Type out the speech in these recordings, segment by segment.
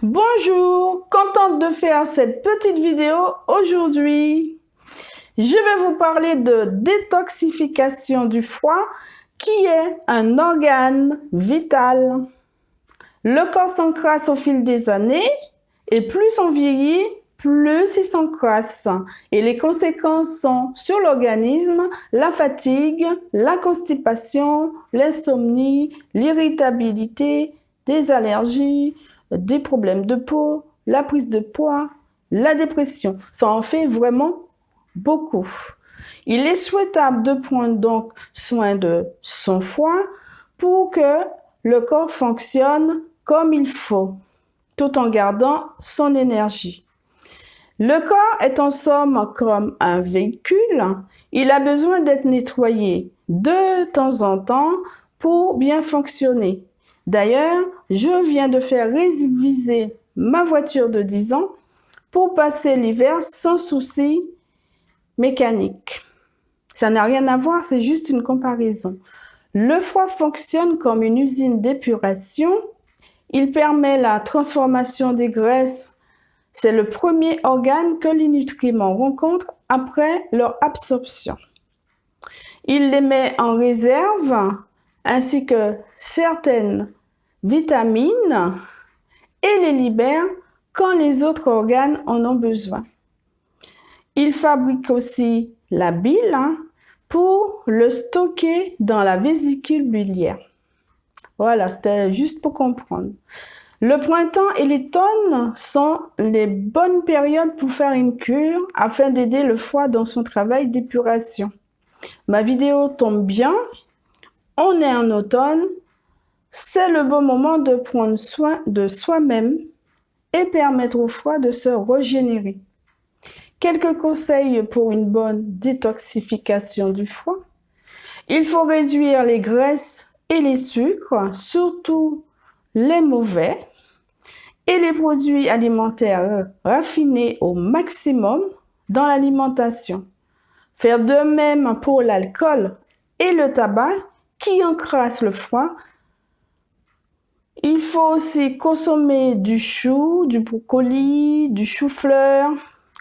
Bonjour, contente de faire cette petite vidéo aujourd'hui. Je vais vous parler de détoxification du foie qui est un organe vital. Le corps s'encrasse au fil des années et plus on vieillit, plus il s'encrasse. Et les conséquences sont sur l'organisme, la fatigue, la constipation, l'insomnie, l'irritabilité, des allergies, des problèmes de peau, la prise de poids, la dépression. Ça en fait vraiment beaucoup. Il est souhaitable de prendre donc soin de son foie pour que le corps fonctionne comme il faut, tout en gardant son énergie. Le corps est en somme comme un véhicule. Il a besoin d'être nettoyé de temps en temps pour bien fonctionner. D'ailleurs, je viens de faire réviser ma voiture de 10 ans pour passer l'hiver sans souci mécanique. Ça n'a rien à voir, c'est juste une comparaison. Le foie fonctionne comme une usine d'épuration. Il permet la transformation des graisses. C'est le premier organe que les nutriments rencontrent après leur absorption. Il les met en réserve ainsi que certaines vitamines et les libère quand les autres organes en ont besoin. Il fabrique aussi la bile pour le stocker dans la vésicule biliaire. Voilà, c'était juste pour comprendre. Le printemps et l'automne sont les bonnes périodes pour faire une cure afin d'aider le foie dans son travail d'épuration. Ma vidéo tombe bien, on est en automne, c'est le bon moment de prendre soin de soi-même et permettre au foie de se régénérer. Quelques conseils pour une bonne détoxification du foie. Il faut réduire les graisses et les sucres, surtout les mauvais, et les produits alimentaires raffinés au maximum dans l'alimentation. Faire de même pour l'alcool et le tabac qui encrassent le foie. Il faut aussi consommer du chou, du brocoli, du chou-fleur,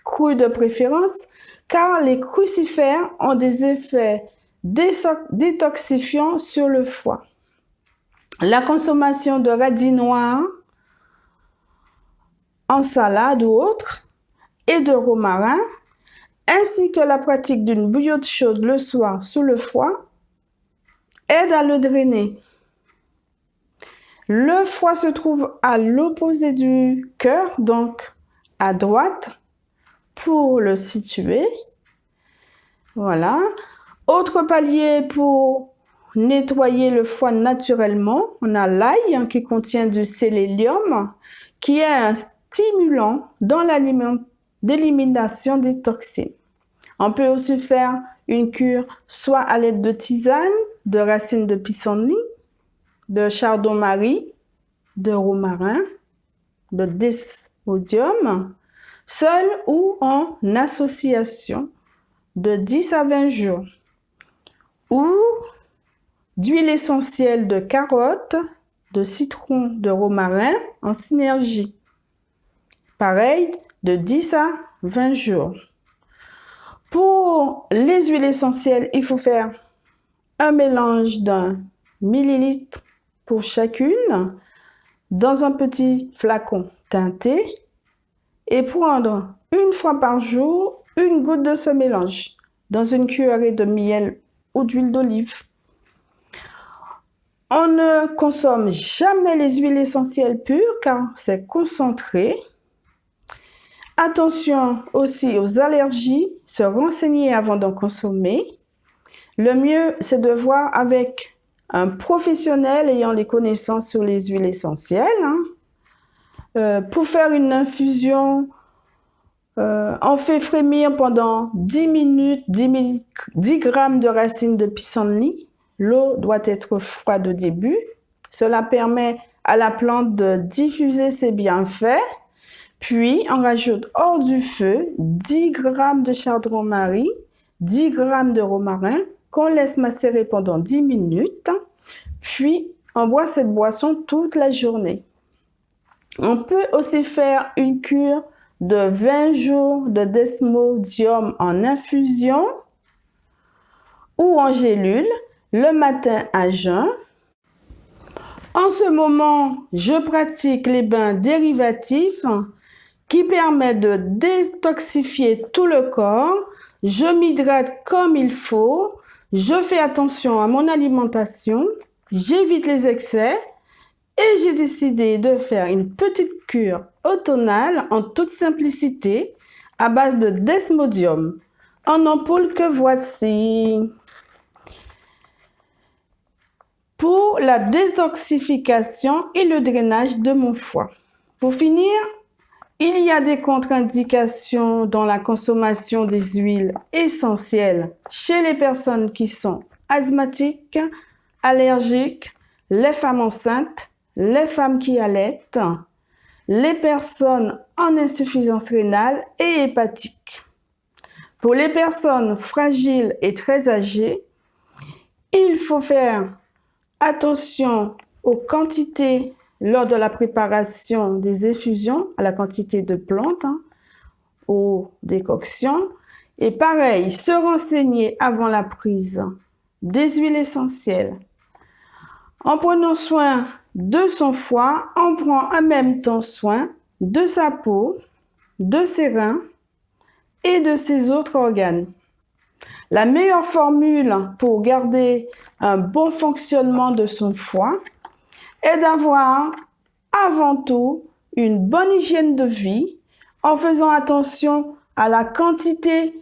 cru de préférence, car les crucifères ont des effets détoxifiants sur le foie. La consommation de radis noirs en salade ou autre et de romarin, ainsi que la pratique d'une bouillotte chaude le soir sous le foie, aide à le drainer. Le foie se trouve à l'opposé du cœur, donc à droite, pour le situer. Voilà. Autre palier pour nettoyer le foie naturellement, on a l'ail qui contient du sélénium, qui est un stimulant dans l'élimination des toxines. On peut aussi faire une cure soit à l'aide de tisane, de racines de pissenlit, de chardon-marie, de romarin, de desmodium, seul ou en association de 10 à 20 jours, ou d'huile essentielle de carotte, de citron, de romarin en synergie. Pareil, de 10 à 20 jours. Pour les huiles essentielles, il faut faire un mélange d'1 millilitre pour chacune dans un petit flacon teinté et prendre une fois par jour une goutte de ce mélange dans une cuillerée de miel ou d'huile d'olive. On ne consomme jamais les huiles essentielles pures car c'est concentré. Attention aussi aux allergies, se renseigner avant d'en consommer. Le mieux, c'est de voir avec un professionnel ayant les connaissances sur les huiles essentielles. Pour faire une infusion, on fait frémir pendant 10 minutes 10 grammes de racines de pissenlit. L'eau doit être froide au début. Cela permet à la plante de diffuser ses bienfaits. Puis, on rajoute hors du feu 10 grammes de chardon-marie, 10 grammes de romarin qu'on laisse macérer pendant 10 minutes. Puis, on boit cette boisson toute la journée. On peut aussi faire une cure de 20 jours de desmodium en infusion ou en gélule le matin à jeun. En ce moment, je pratique les bains dérivatifs qui permettent de détoxifier tout le corps. Je m'hydrate comme il faut. Je fais attention à mon alimentation. J'évite les excès. Et j'ai décidé de faire une petite cure automnale en toute simplicité à base de desmodium en ampoule que voici. Pour la détoxification et le drainage de mon foie. Pour finir, il y a des contre-indications dans la consommation des huiles essentielles chez les personnes qui sont asthmatiques, allergiques, les femmes enceintes, les femmes qui allaitent, les personnes en insuffisance rénale et hépatique. Pour les personnes fragiles et très âgées, il faut faire attention aux quantités lors de la préparation des infusions, à la quantité de plantes, aux décoctions. Et pareil, se renseigner avant la prise des huiles essentielles. En prenant soin de son foie, on prend en même temps soin de sa peau, de ses reins et de ses autres organes. La meilleure formule pour garder un bon fonctionnement de son foie est d'avoir avant tout une bonne hygiène de vie en faisant attention à la quantité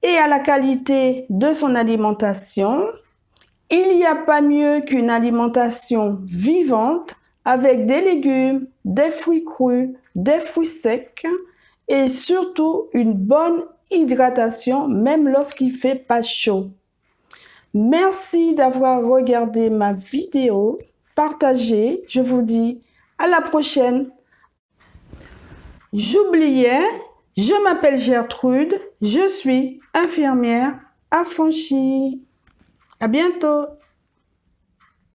et à la qualité de son alimentation. Il n'y a pas mieux qu'une alimentation vivante avec des légumes, des fruits crus, des fruits secs et surtout une bonne hydratation même lorsqu'il fait pas chaud. Merci d'avoir regardé ma vidéo, partagé. Je vous dis à la prochaine. J'oubliais, je m'appelle Gertrude, je suis infirmière affranchie. À bientôt.